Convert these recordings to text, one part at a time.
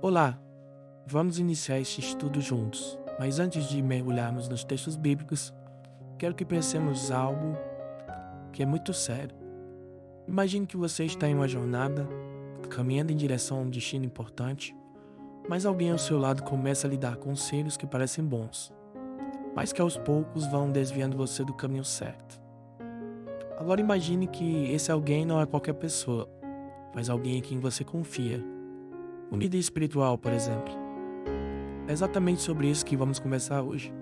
Olá, vamos iniciar este estudo juntos, mas antes de mergulharmos nos textos bíblicos, quero que pensemos algo que é muito sério. Imagine que você está em uma jornada, caminhando em direção a um destino importante, mas alguém ao seu lado começa a lhe dar conselhos que parecem bons, mas que aos poucos vão desviando você do caminho certo. Agora imagine que esse alguém não é qualquer pessoa, mas alguém em quem você confia. Um líder espiritual, por exemplo. É exatamente sobre isso que vamos conversar hoje.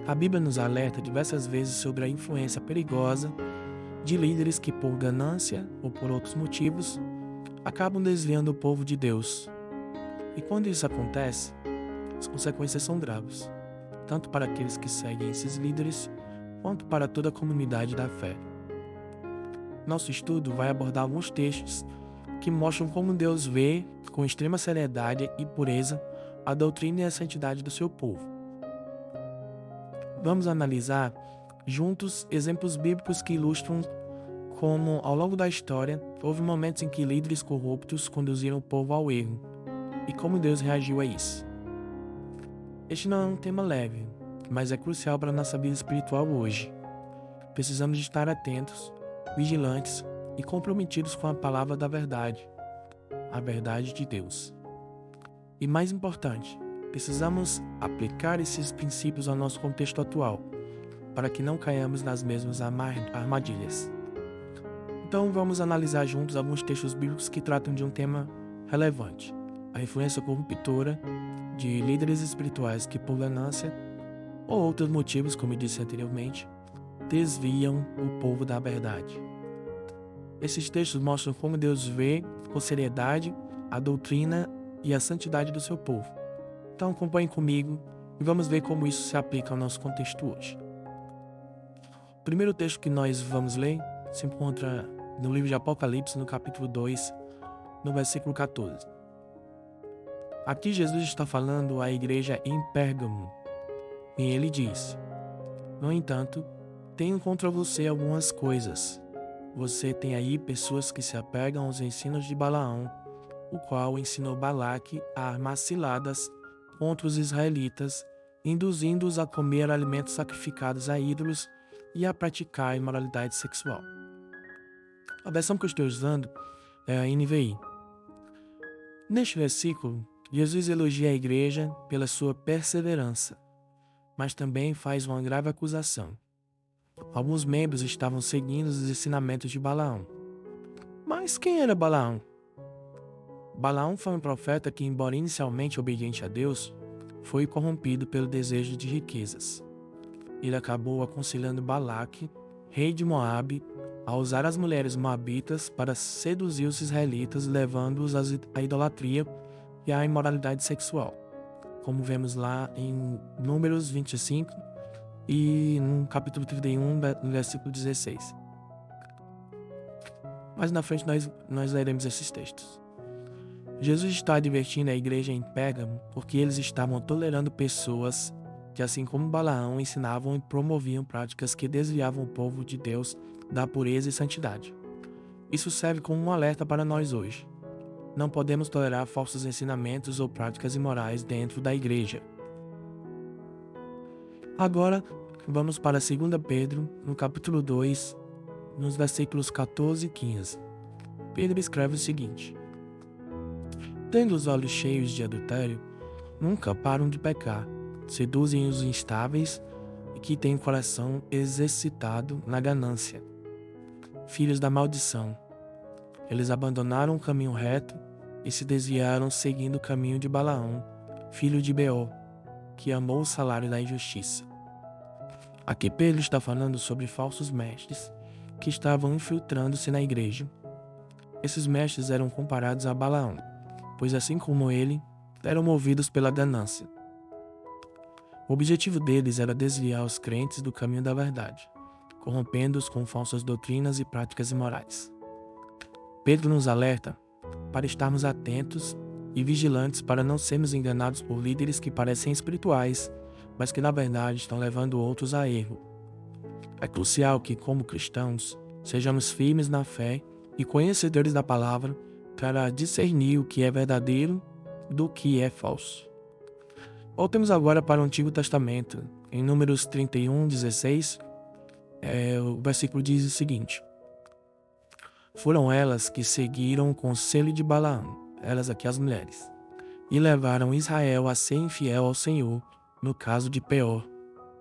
A Bíblia nos alerta diversas vezes sobre a influência perigosa de líderes que, por ganância ou por outros motivos, acabam desviando o povo de Deus. E quando isso acontece, as consequências são graves, tanto para aqueles que seguem esses líderes, quanto para toda a comunidade da fé. Nosso estudo vai abordar alguns textos que mostram como Deus vê, com extrema seriedade e pureza, a doutrina e a santidade do seu povo. Vamos analisar juntos exemplos bíblicos que ilustram como, ao longo da história, houve momentos em que líderes corruptos conduziram o povo ao erro e como Deus reagiu a isso. Este não é um tema leve, mas é crucial para a nossa vida espiritual hoje. Precisamos de estar atentos, vigilantes e comprometidos com a palavra da verdade, a verdade de Deus. E mais importante, precisamos aplicar esses princípios ao nosso contexto atual, para que não caiamos nas mesmas armadilhas. Então vamos analisar juntos alguns textos bíblicos que tratam de um tema relevante: a influência corruptora de líderes espirituais que, por ganância ou outros motivos, como eu disse anteriormente, desviam o povo da verdade. Esses textos mostram como Deus vê com seriedade a doutrina e a santidade do seu povo. Então acompanhe comigo e vamos ver como isso se aplica ao nosso contexto hoje. O primeiro texto que nós vamos ler se encontra no livro de Apocalipse, no capítulo 2, no versículo 14. Aqui Jesus está falando à igreja em Pérgamo, e ele diz: No entanto, tenho contra você algumas coisas. Você tem aí pessoas que se apegam aos ensinos de Balaão, o qual ensinou Balaque a armar ciladas contra os israelitas, induzindo-os a comer alimentos sacrificados a ídolos e a praticar imoralidade sexual. A versão que eu estou usando é a NVI. Neste versículo, Jesus elogia a igreja pela sua perseverança, mas também faz uma grave acusação. Alguns membros estavam seguindo os ensinamentos de Balaão. Mas quem era Balaão? Balaão foi um profeta que, embora inicialmente obediente a Deus, foi corrompido pelo desejo de riquezas. Ele acabou aconselhando Balaque, rei de Moabe, a usar as mulheres moabitas para seduzir os israelitas, levando-os à idolatria e à imoralidade sexual, como vemos lá em Números 25 e no capítulo 31, no versículo 16. Mas na frente nós leremos esses textos. Jesus está advertindo a igreja em Pérgamo porque eles estavam tolerando pessoas que, assim como Balaão, ensinavam e promoviam práticas que desviavam o povo de Deus da pureza e santidade. Isso serve como um alerta para nós hoje. Não podemos tolerar falsos ensinamentos ou práticas imorais dentro da igreja. Agora, vamos para 2 Pedro, no capítulo 2, nos versículos 14 e 15. Pedro escreve o seguinte: Tendo os olhos cheios de adultério, nunca param de pecar, seduzem os instáveis e que têm o coração exercitado na ganância. Filhos da maldição, eles abandonaram o caminho reto e se desviaram seguindo o caminho de Balaão, filho de Beor, que amou o salário da injustiça. Aqui Pedro está falando sobre falsos mestres que estavam infiltrando-se na igreja. Esses mestres eram comparados a Balaão, pois assim como ele, eram movidos pela ganância. O objetivo deles era desviar os crentes do caminho da verdade, corrompendo-os com falsas doutrinas e práticas imorais. Pedro nos alerta para estarmos atentos e vigilantes para não sermos enganados por líderes que parecem espirituais, mas que na verdade estão levando outros a erro. É crucial que, como cristãos, sejamos firmes na fé e conhecedores da palavra para discernir o que é verdadeiro do que é falso. Voltemos agora para o Antigo Testamento. Em Números 31:16, o versículo diz o seguinte: foram elas que seguiram o conselho de Balaão, elas aqui as mulheres, e levaram Israel a ser infiel ao Senhor, no caso de Peor,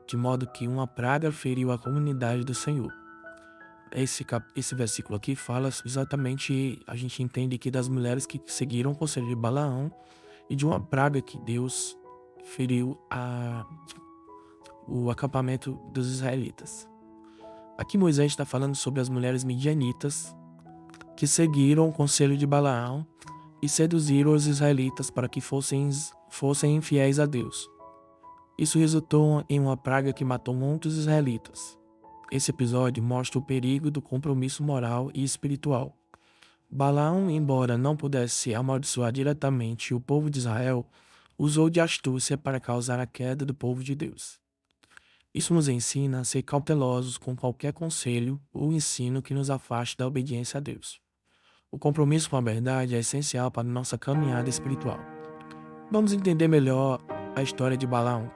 de modo que uma praga feriu a comunidade do Senhor. Esse versículo aqui fala exatamente, a gente entende que das mulheres que seguiram o conselho de Balaão e de uma praga que Deus feriu o acampamento dos israelitas. Aqui Moisés está falando sobre as mulheres midianitas que seguiram o conselho de Balaão e seduziram os israelitas para que fossem infiéis a Deus. Isso resultou em uma praga que matou muitos israelitas. Esse episódio mostra o perigo do compromisso moral e espiritual. Balaão, embora não pudesse amaldiçoar diretamente o povo de Israel, usou de astúcia para causar a queda do povo de Deus. Isso nos ensina a ser cautelosos com qualquer conselho ou ensino que nos afaste da obediência a Deus. O compromisso com a verdade é essencial para a nossa caminhada espiritual. Vamos entender melhor a história de Balaão.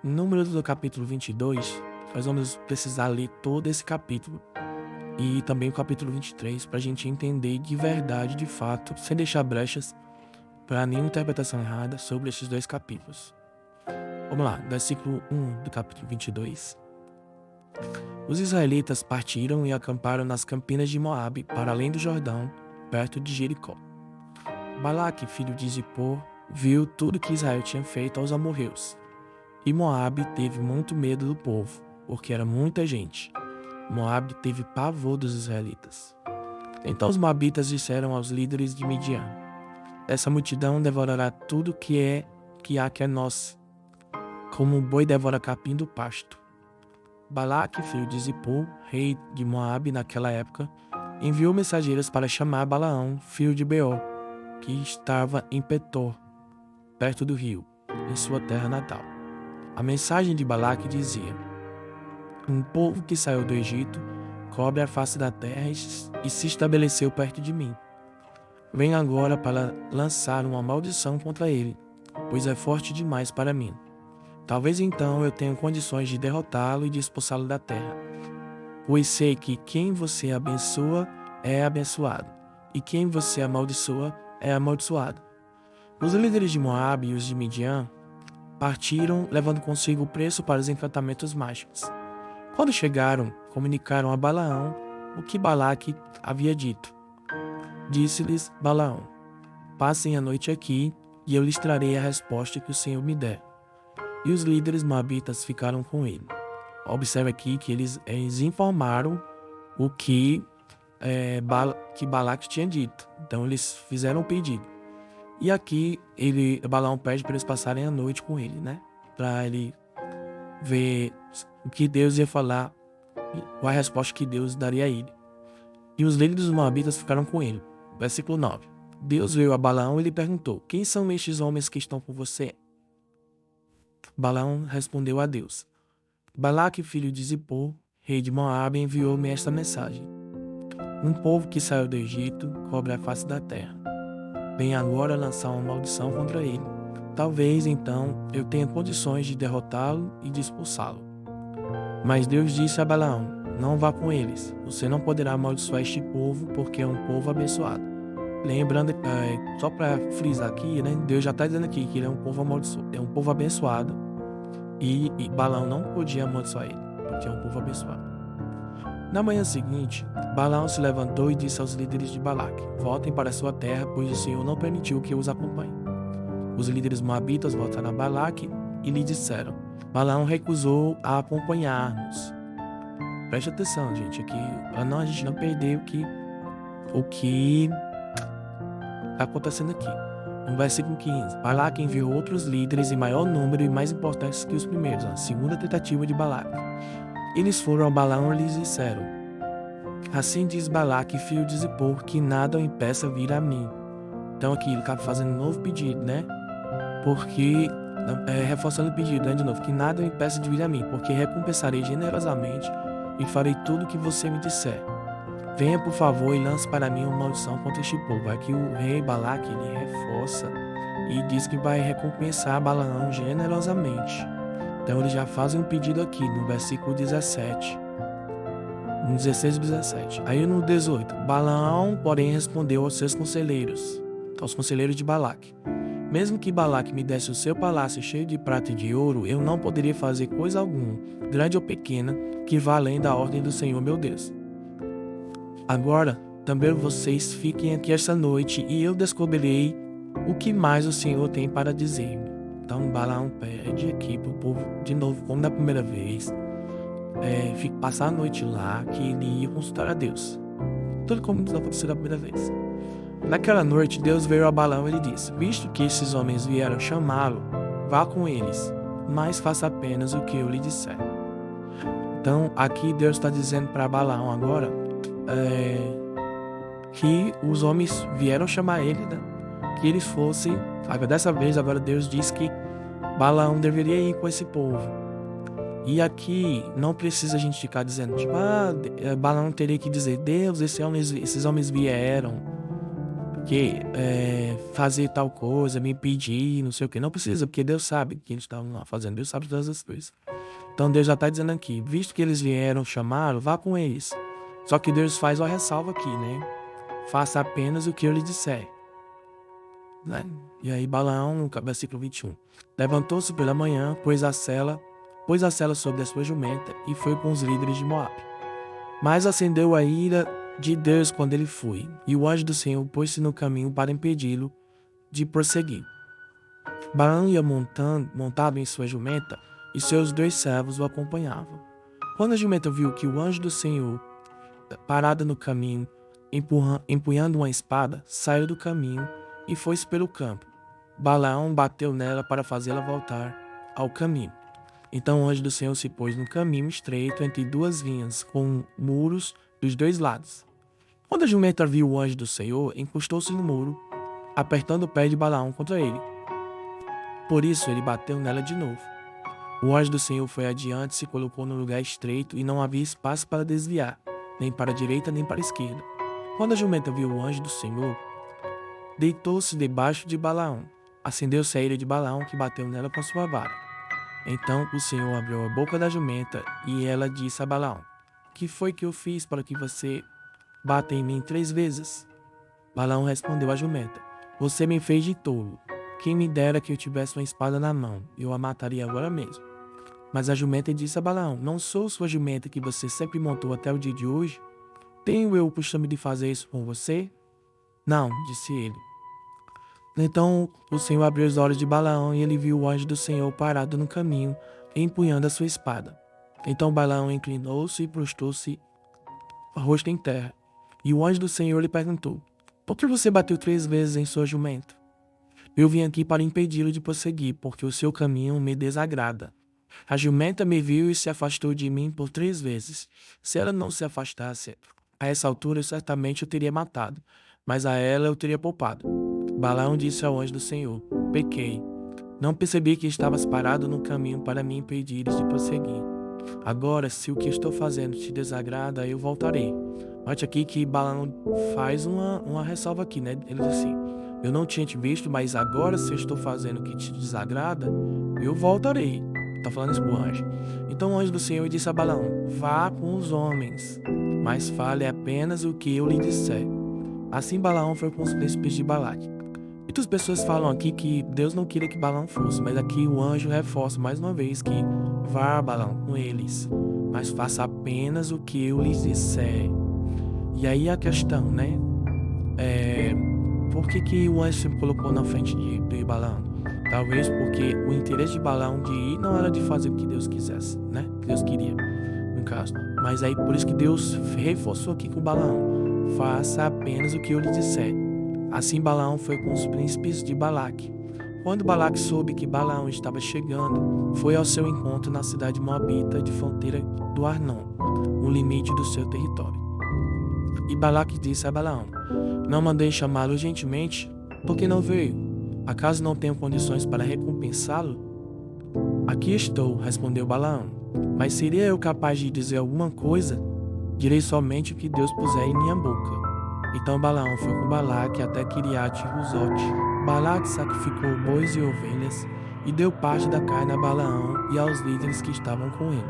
No Números do capítulo 22, nós vamos precisar ler todo esse capítulo e também o capítulo 23 para a gente entender de verdade, de fato, sem deixar brechas para nenhuma interpretação errada sobre esses dois capítulos. Vamos lá, versículo 1 do capítulo 22. Os israelitas partiram e acamparam nas campinas de Moabe, para além do Jordão, perto de Jericó. Balaque, filho de Zippor, viu tudo que Israel tinha feito aos amorreus. E Moabe teve muito medo do povo, porque era muita gente. Moabe teve pavor dos israelitas. Então os moabitas disseram aos líderes de Midian: essa multidão devorará tudo que é nosso, como um boi devora capim do pasto. Balaque, filho de Zippor, rei de Moabe naquela época, enviou mensageiros para chamar Balaão, filho de Beor, que estava em Petor, perto do rio, em sua terra natal. A mensagem de Balaque dizia: um povo que saiu do Egito cobre a face da terra e se estabeleceu perto de mim. Venho agora para lançar uma maldição contra ele, pois é forte demais para mim. Talvez então eu tenha condições de derrotá-lo e de expulsá-lo da terra. Pois sei que quem você abençoa é abençoado, e quem você amaldiçoa é amaldiçoado. Os líderes de Moabe e os de Midian partiram, levando consigo o preço para os encantamentos mágicos. Quando chegaram, comunicaram a Balaão o que Balaque havia dito. Disse-lhes Balaão: passem a noite aqui, e eu lhes trarei a resposta que o Senhor me der. E os líderes moabitas ficaram com ele. Observe aqui que eles informaram o que Balaque tinha dito. Então eles fizeram o pedido. E aqui Balaão pede para eles passarem a noite com ele, né? Para ele ver o que Deus ia falar, qual a resposta que Deus daria a ele. E os líderes dos moabitas ficaram com ele. Versículo 9. Deus veio a Balaão e lhe perguntou: quem são estes homens que estão com você? Balaão respondeu a Deus: Balaque, filho de Zippor, rei de Moabe, enviou-me esta mensagem: um povo que saiu do Egito cobre a face da terra. Venha agora lançar uma maldição contra ele. Talvez então eu tenha condições de derrotá-lo e de expulsá-lo. Mas Deus disse a Balaão: não vá com eles. Você não poderá amaldiçoar este povo, porque é um povo abençoado. Lembrando, só para frisar aqui, né? Deus já está dizendo aqui que ele é um povo abençoado. E Balaão não podia amaldiçoar ele, porque é um povo abençoado. Na manhã seguinte, Balaão se levantou e disse aos líderes de Balaque: voltem para sua terra, pois o Senhor não permitiu que eu os acompanhe. Os líderes moabitas voltaram a Balaque e lhe disseram: Balaão recusou a acompanhar-nos. Preste atenção, gente, aqui, para a gente não perder o que está acontecendo aqui. No versículo 15, Balaque enviou outros líderes em maior número e mais importantes que os primeiros, a segunda tentativa de Balaque. Eles foram a Balaão e lhes disseram: assim diz Balaque, filho de Zippor, que nada o impeça vir a mim. Então aqui ele está fazendo um novo pedido, né? Porque, reforçando o pedido, né, de novo, que nada o impeça de vir a mim, porque recompensarei generosamente e farei tudo o que você me disser. Venha, por favor, e lance para mim uma maldição contra este povo. Aqui o rei Balaque, ele reforça e diz que vai recompensar Balaão generosamente. Então ele já faz um pedido aqui no versículo 17. No 16 e 17. Aí no 18. Balaão, porém, respondeu aos seus conselheiros, aos conselheiros de Balaque: mesmo que Balaque me desse o seu palácio cheio de prata e de ouro, eu não poderia fazer coisa alguma, grande ou pequena, que vá além da ordem do Senhor meu Deus. Agora, também vocês fiquem aqui esta noite e eu descobrirei o que mais o Senhor tem para dizer-me. Então Balaão pede aqui para o povo, de novo, como da primeira vez, passar a noite lá, que ele ia consultar a Deus. Tudo como aconteceu da primeira vez. Naquela noite, Deus veio a Balaão e lhe disse: visto que esses homens vieram chamá-lo, vá com eles, mas faça apenas o que eu lhe disser. Então, aqui Deus está dizendo para Balaão agora que os homens vieram chamar ele, né? Que eles fossem. Dessa vez, agora Deus diz que Balaão deveria ir com esse povo. E aqui não precisa a gente ficar dizendo, tipo, Balaão teria que dizer: Deus, esses homens vieram fazer tal coisa, me pedir, não sei o que. Não precisa, porque Deus sabe o que eles estavam lá fazendo. Deus sabe todas as coisas. Então Deus já está dizendo aqui: visto que eles vieram chamá-lo, vá com eles. Só que Deus faz uma ressalva aqui, né? Faça apenas o que eu lhe disser. Né? E aí Balaão, no versículo 21. Levantou-se pela manhã, pôs a sela sobre a sua jumenta e foi com os líderes de Moabe. Mas acendeu a ira de Deus quando ele foi, e o anjo do Senhor pôs-se no caminho para impedi-lo de prosseguir. Balaão ia montado em sua jumenta, e seus 2 servos o acompanhavam. Quando a jumenta viu que o anjo do Senhor, parado no caminho, empunhando uma espada, saiu do caminho e foi-se pelo campo. Balaão bateu nela para fazê-la voltar ao caminho. Então o anjo do Senhor se pôs no caminho estreito entre 2 vinhas, com muros dos 2 lados. Quando a jumenta viu o anjo do Senhor, encostou-se no muro, apertando o pé de Balaão contra ele. Por isso ele bateu nela de novo. O anjo do Senhor foi adiante, se colocou no lugar estreito e não havia espaço para desviar, nem para a direita nem para a esquerda. Quando a jumenta viu o anjo do Senhor, deitou-se debaixo de Balaão. Acendeu-se a ira de Balaão, que bateu nela com a sua vara. Então o Senhor abriu a boca da jumenta e ela disse a Balaão: que foi que eu fiz para que você bata em mim 3 vezes? Balaão respondeu à jumenta: você me fez de tolo. Quem me dera que eu tivesse uma espada na mão, eu a mataria agora mesmo. Mas a jumenta disse a Balaão: não sou sua jumenta que você sempre montou até o dia de hoje? Tenho eu o costume de fazer isso com você? Não, disse ele. Então o Senhor abriu os olhos de Balaão e ele viu o anjo do Senhor parado no caminho, empunhando a sua espada. Então Balaão inclinou-se e prostrou-se, rosto em terra. E o anjo do Senhor lhe perguntou: por que você bateu 3 vezes em sua jumenta? Eu vim aqui para impedi-lo de prosseguir, porque o seu caminho me desagrada. A jumenta me viu e se afastou de mim por 3 vezes. Se ela não se afastasse, a essa altura certamente eu teria matado, mas a ela eu teria poupado. Balaão disse ao anjo do Senhor: pequei. Não percebi que estavas parado no caminho para me impedires de prosseguir. Agora, se o que estou fazendo te desagrada, eu voltarei. Note aqui que Balaão faz uma ressalva aqui, né? Ele diz assim: eu não tinha te visto, mas agora se eu estou fazendo o que te desagrada, eu voltarei. Está falando isso pro anjo. Então o anjo do Senhor disse a Balaão: vá com os homens, mas fale apenas o que eu lhe disser. Assim Balaão foi com os príncipes de Balaque. Muitas pessoas falam aqui que Deus não queria que Balaão fosse, mas aqui o anjo reforça mais uma vez que vá, Balaão, com eles, mas faça apenas o que eu lhes disser. E aí a questão, né? Por que o anjo sempre colocou na frente de Balaão? Talvez porque o interesse de Balaão de ir não era de fazer o que Deus quisesse, né? Que Deus queria, no caso. Mas aí por isso que Deus reforçou aqui com Balaão: faça apenas o que eu lhe disser. Assim Balaão foi com os príncipes de Balaque. Quando Balaque soube que Balaão estava chegando, foi ao seu encontro na cidade moabita de fronteira do Arnon, no limite do seu território. E Balaque disse a Balaão: não mandei chamá-lo urgentemente, porque não veio? Acaso não tenho condições para recompensá-lo? Aqui estou, respondeu Balaão. Mas seria eu capaz de dizer alguma coisa? Direi somente o que Deus puser em minha boca. Então Balaão foi com Balaque até Quiriate-Huzote. Balaque sacrificou bois e ovelhas e deu parte da carne a Balaão e aos líderes que estavam com ele.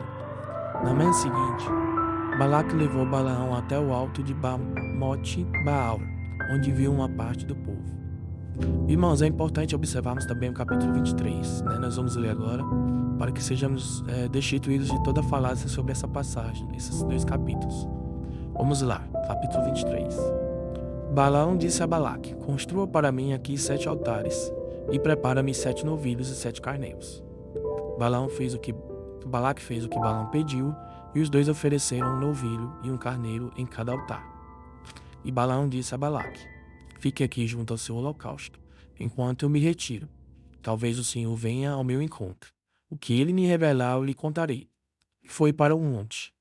Na manhã seguinte, Balaque levou Balaão até o alto de Bamote Baal, onde viu uma parte do povo. Irmãos, é importante observarmos também o capítulo 23, né? Nós vamos ler agora, para que sejamos destituídos de toda falácia sobre essa passagem, esses 2 capítulos. Vamos lá, capítulo 23. Balaão disse a Balaque: construa para mim aqui 7 altares, e prepara-me 7 novilhos e 7 carneiros. Balaque fez o que Balaão pediu, e os 2 ofereceram um novilho e um carneiro em cada altar. E Balaão disse a Balaque: fique aqui junto ao seu holocausto, enquanto eu me retiro. Talvez o Senhor venha ao meu encontro. O que ele me revelar, eu lhe contarei. Foi para o monte.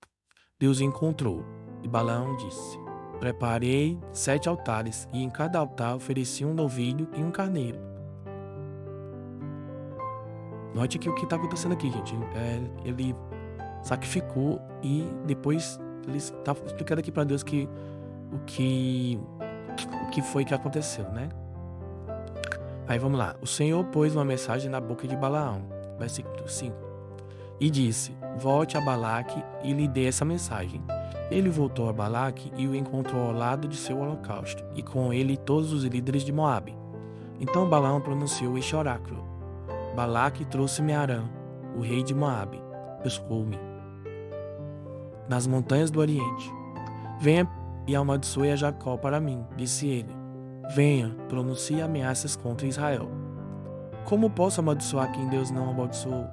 Deus o encontrou, e Balaão disse: preparei 7 altares, e em cada altar ofereci um novilho e um carneiro. Note aqui o que está acontecendo aqui, gente. Ele sacrificou e depois ele está explicando aqui para Deus o que foi que aconteceu, né? Aí vamos lá. O Senhor pôs uma mensagem na boca de Balaão, versículo 5, e disse: volte a Balaque e lhe dê essa mensagem. Ele voltou a Balaque e o encontrou ao lado de seu holocausto, e com ele todos os líderes de Moabe. Então Balaão pronunciou este oráculo: Balaque trouxe-me a Arã, o rei de Moabe, buscou-me nas montanhas do Oriente. Venha e amaldiçoe a Jacó para mim, disse ele. Venha, pronuncie ameaças contra Israel. Como posso amaldiçoar quem Deus não amaldiçoou?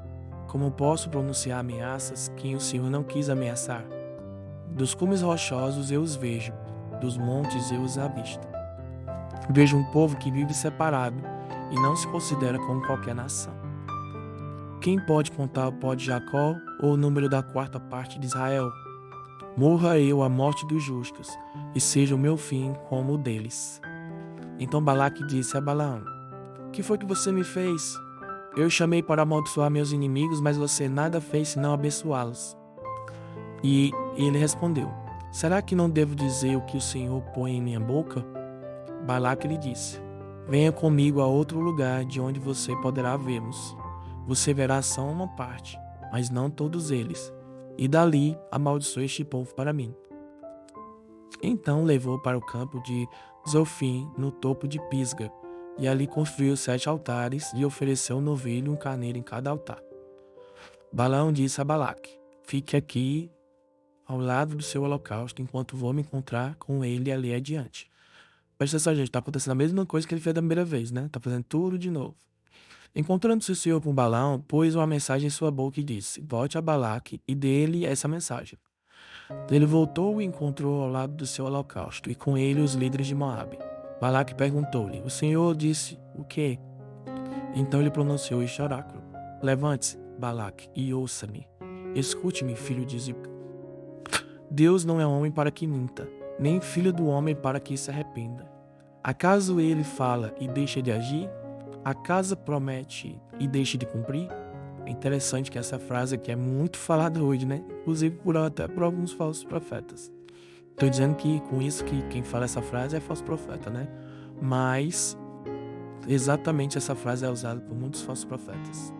Como posso pronunciar ameaças quem o Senhor não quis ameaçar? Dos cumes rochosos eu os vejo, dos montes eu os avisto. Vejo um povo que vive separado e não se considera como qualquer nação. Quem pode contar o pó de Jacó ou o número da 4ª parte de Israel? Morra eu a morte dos justos, e seja o meu fim como o deles. Então Balaque disse a Balaão: que foi que você me fez? Eu chamei para amaldiçoar meus inimigos, mas você nada fez senão abençoá-los. E ele respondeu: será que não devo dizer o que o Senhor põe em minha boca? Balaque lhe disse: venha comigo a outro lugar de onde você poderá ver-nos. Você verá só uma parte, mas não todos eles. E dali amaldiçoe este povo para mim. Então levou para o campo de Zofim, no topo de Pisga, e ali construiu 7 altares e ofereceu um novilho e um carneiro em cada altar. Balaão disse a Balaque: fique aqui ao lado do seu holocausto, enquanto vou me encontrar com ele ali adiante. Presta atenção, gente, tá acontecendo a mesma coisa que ele fez da primeira vez, né? Tá fazendo tudo de novo. Encontrando-se o Senhor com Balaão, pôs uma mensagem em sua boca e disse: volte a Balaque e dê-lhe essa mensagem. Ele voltou e encontrou ao lado do seu holocausto, e com ele os líderes de Moabe. Balaque perguntou-lhe: o Senhor disse o quê? Então ele pronunciou este oráculo: levante-se, Balaque, e ouça-me. Escute-me, filho de Zippor. Deus não é homem para que minta, nem filho do homem para que se arrependa. Acaso ele fala e deixa de agir? Acaso promete e deixa de cumprir? É interessante que essa frase aqui é muito falada hoje, né? Inclusive até por alguns falsos profetas. Estou dizendo que com isso que quem fala essa frase é falso profeta, né? Mas exatamente essa frase é usada por muitos falsos profetas.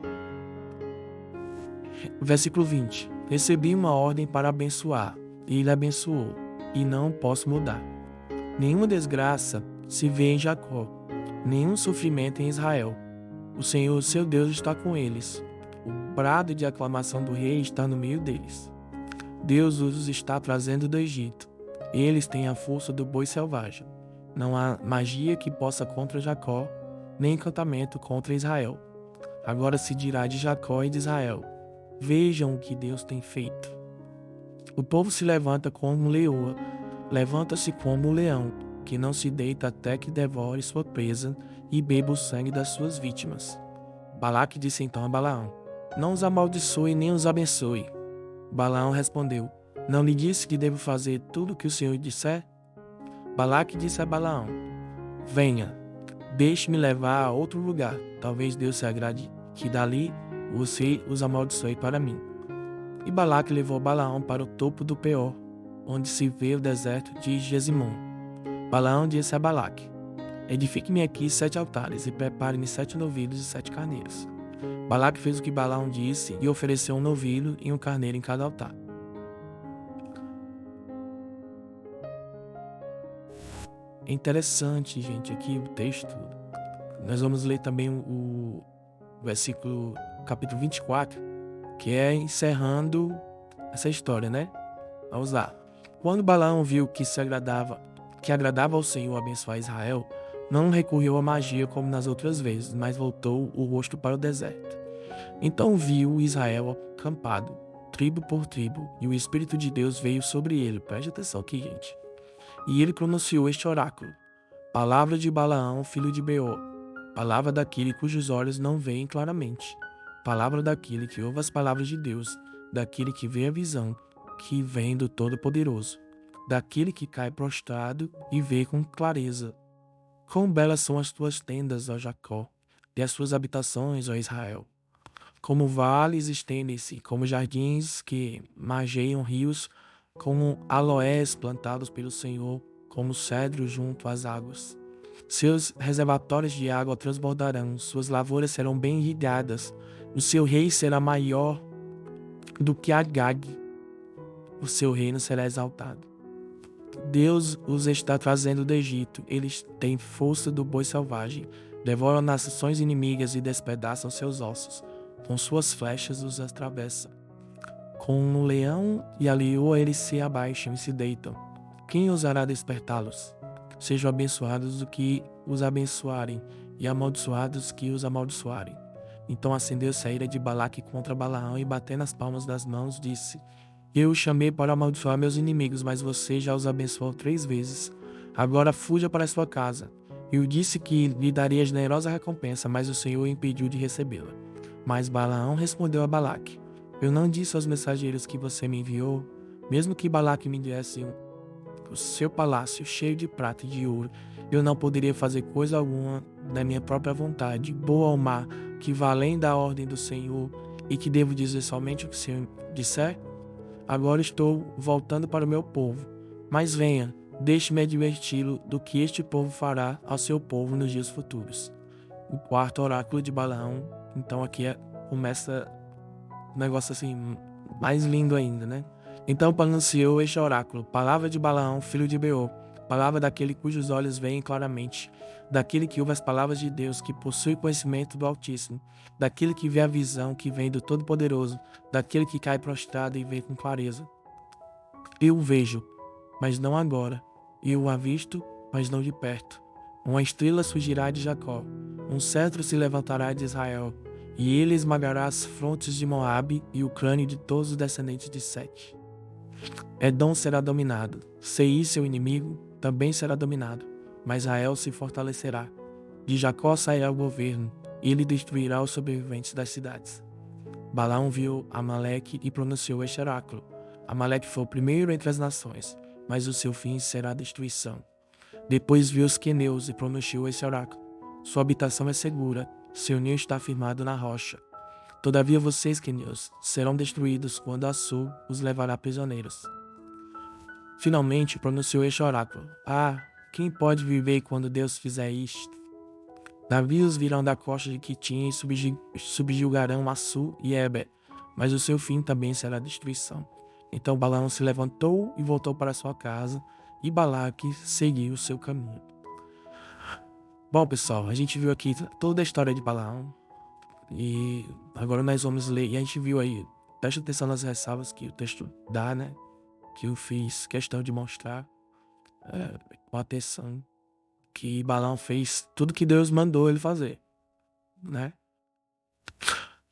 Versículo 20. Recebi uma ordem para abençoar, e ele abençoou, e não posso mudar. Nenhuma desgraça se vê em Jacó, nenhum sofrimento em Israel. O Senhor, seu Deus, está com eles. O brado de aclamação do rei está no meio deles. Deus os está trazendo do Egito. Eles têm a força do boi selvagem. Não há magia que possa contra Jacó, nem encantamento contra Israel. Agora se dirá de Jacó e de Israel: vejam o que Deus tem feito. O povo se levanta como leoa, levanta-se como um leão, que não se deita até que devore sua presa e beba o sangue das suas vítimas. Balaque disse então a Balaão: não os amaldiçoe nem os abençoe. Balaão respondeu: não lhe disse que devo fazer tudo o que o Senhor disser? Balaque disse a Balaão: venha, deixe-me levar a outro lugar. Talvez Deus se agrade que dali você os amaldiçoe para mim. E Balaque levou Balaão para o topo do Peor, onde se vê o deserto de Gesimon. Balaão disse a Balaque: edifique-me aqui 7 altares e prepare-me 7 novilhos e 7 carneiros. Balaque fez o que Balaão disse e ofereceu um novilho e um carneiro em cada altar. É interessante, gente, aqui o texto. Nós vamos ler também o versículo, capítulo 24, que é encerrando essa história, né? Vamos lá. Quando Balaão viu que agradava ao Senhor abençoar Israel, não recorreu à magia como nas outras vezes, mas voltou o rosto para o deserto. Então viu Israel acampado, tribo por tribo, e o Espírito de Deus veio sobre ele. Preste atenção aqui, gente. E ele pronunciou este oráculo: palavra de Balaão, filho de Beor, palavra daquele cujos olhos não veem claramente, palavra daquele que ouve as palavras de Deus, daquele que vê a visão, que vem do Todo-Poderoso, daquele que cai prostrado e vê com clareza. Quão belas são as tuas tendas, ó Jacó, e as tuas habitações, ó Israel. Como vales estendem-se, como jardins que margeiam rios, como aloés plantados pelo Senhor, como cedro junto às águas. Seus reservatórios de água transbordarão, suas lavouras serão bem irrigadas, o seu rei será maior do que Agag, o seu reino será exaltado. Deus os está trazendo do Egito, eles têm força do boi selvagem, devoram nações inimigas e despedaçam seus ossos, com suas flechas os atravessa. Com um leão e a leoa eles se abaixam e se deitam. Quem ousará despertá-los? Sejam abençoados do que os abençoarem, e amaldiçoados que os amaldiçoarem. Então acendeu-se a ira de Balaque contra Balaão e, batendo as palmas das mãos, disse: eu o chamei para amaldiçoar meus inimigos, mas você já os abençoou 3 vezes. Agora fuja para sua casa. Eu disse que lhe daria generosa recompensa, mas o Senhor o impediu de recebê-la. Mas Balaão respondeu a Balaque: eu não disse aos mensageiros que você me enviou, mesmo que Balaque me desse o seu palácio cheio de prata e de ouro, eu não poderia fazer coisa alguma da minha própria vontade, boa ou má, que vá além da ordem do Senhor, e que devo dizer somente o que o Senhor disser? Agora estou voltando para o meu povo. Mas venha, deixe-me adverti-lo do que este povo fará ao seu povo nos dias futuros. O quarto oráculo de Balaão. Então aqui começa um negócio assim, mais lindo ainda, né? Então pronunciou este oráculo: palavra de Balaão, filho de Beor, palavra daquele cujos olhos veem claramente, daquele que ouve as palavras de Deus, que possui conhecimento do Altíssimo, daquele que vê a visão que vem do Todo-Poderoso, daquele que cai prostrado e vê com clareza. Eu o vejo, mas não agora. Eu o avisto, mas não de perto. Uma estrela surgirá de Jacó, um cetro se levantará de Israel, e ele esmagará as frontes de Moabe e o crânio de todos os descendentes de Sete. Edom será dominado, Seir, seu inimigo, também será dominado, mas Israel se fortalecerá. De Jacó sairá o governo, e ele destruirá os sobreviventes das cidades. Balaão viu Amaleque e pronunciou este oráculo: Amaleque foi o primeiro entre as nações, mas o seu fim será a destruição. Depois viu os queneus e pronunciou esse oráculo: sua habitação é segura, seu ninho está firmado na rocha. Todavia vocês, queneus, serão destruídos quando Assur os levará prisioneiros. Finalmente pronunciou este oráculo: quem pode viver quando Deus fizer isto? Navios virão da costa de Quitim e subjugarão Assur e Eber, mas o seu fim também será destruição. Então Balaão se levantou e voltou para sua casa, e Balaque seguiu o seu caminho. Bom, pessoal, a gente viu aqui toda a história de Balaão, e agora nós vamos ler, e a gente viu aí, preste atenção nas ressalvas que o texto dá, né? Que eu fiz questão de mostrar com atenção, que Balaão fez tudo que Deus mandou ele fazer, né?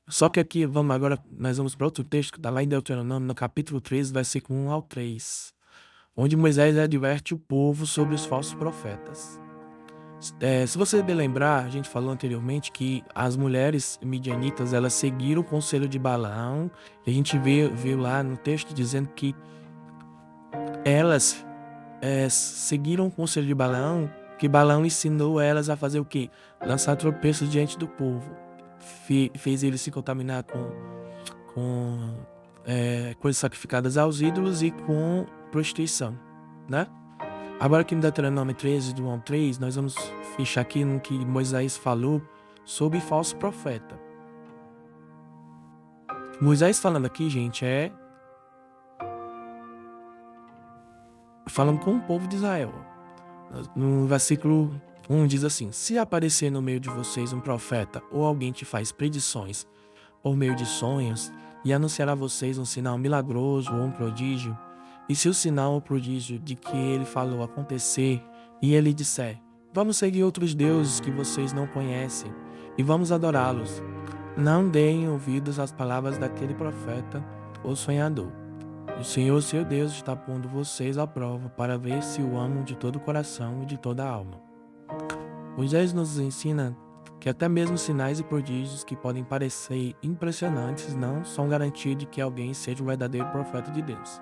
Só que aqui, nós vamos para outro texto que está lá em Deuteronômio, no capítulo 13, versículo 1 ao 3, onde Moisés adverte o povo sobre os falsos profetas. Se você bem lembrar, a gente falou anteriormente que as mulheres midianitas, elas seguiram o conselho de Balaão, e a gente viu lá no texto dizendo que elas seguiram o conselho de Balaão, que Balaão ensinou elas a fazer o quê? Lançar tropeços diante do povo. Fez eles se contaminar com coisas sacrificadas aos ídolos e com prostituição, né? Agora aqui no Deuteronômio 13, do 1 ao 3, nós vamos fechar aqui no que Moisés falou sobre falso profeta. Moisés falando aqui, gente, falando com o povo de Israel. No versículo 1 diz assim: se aparecer no meio de vocês um profeta ou alguém que faz predições por meio de sonhos e anunciar a vocês um sinal milagroso ou um prodígio, e se o sinal ou prodígio de que ele falou acontecer, e ele disser: vamos seguir outros deuses que vocês não conhecem e vamos adorá-los, não deem ouvidos às palavras daquele profeta ou sonhador. O Senhor, seu Deus, está pondo vocês à prova para ver se o amam de todo o coração e de toda a alma. Moisés nos ensina que até mesmo sinais e prodígios que podem parecer impressionantes não são garantia de que alguém seja o verdadeiro profeta de Deus.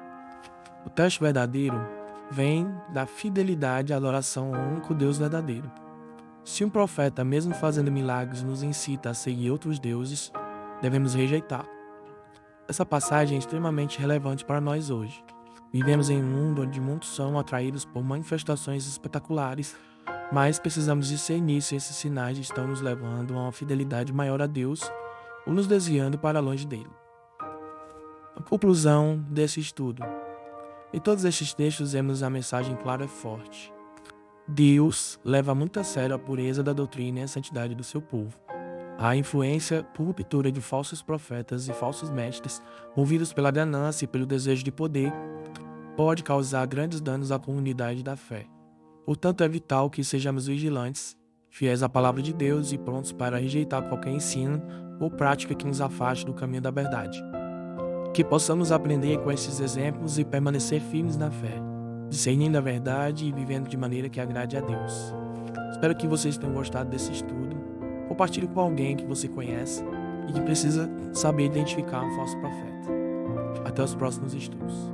O teste verdadeiro vem da fidelidade à adoração ao único Deus verdadeiro. Se um profeta, mesmo fazendo milagres, nos incita a seguir outros deuses, devemos rejeitá-lo. Essa passagem é extremamente relevante para nós hoje. Vivemos em um mundo onde muitos são atraídos por manifestações espetaculares, mas precisamos discernir se esses sinais estão nos levando a uma fidelidade maior a Deus ou nos desviando para longe dele. A conclusão desse estudo. Em todos estes textos vemos a mensagem clara e forte. Deus leva muito a sério a pureza da doutrina e a santidade do seu povo. A influência por ruptura de falsos profetas e falsos mestres, movidos pela ganância e pelo desejo de poder, pode causar grandes danos à comunidade da fé. Portanto, é vital que sejamos vigilantes, fiéis à palavra de Deus e prontos para rejeitar qualquer ensino ou prática que nos afaste do caminho da verdade. Que possamos aprender com esses exemplos e permanecer firmes na fé, discernindo a verdade e vivendo de maneira que agrade a Deus. Espero que vocês tenham gostado desse estudo. Compartilhe com alguém que você conhece e que precisa saber identificar um falso profeta. Até os próximos estudos.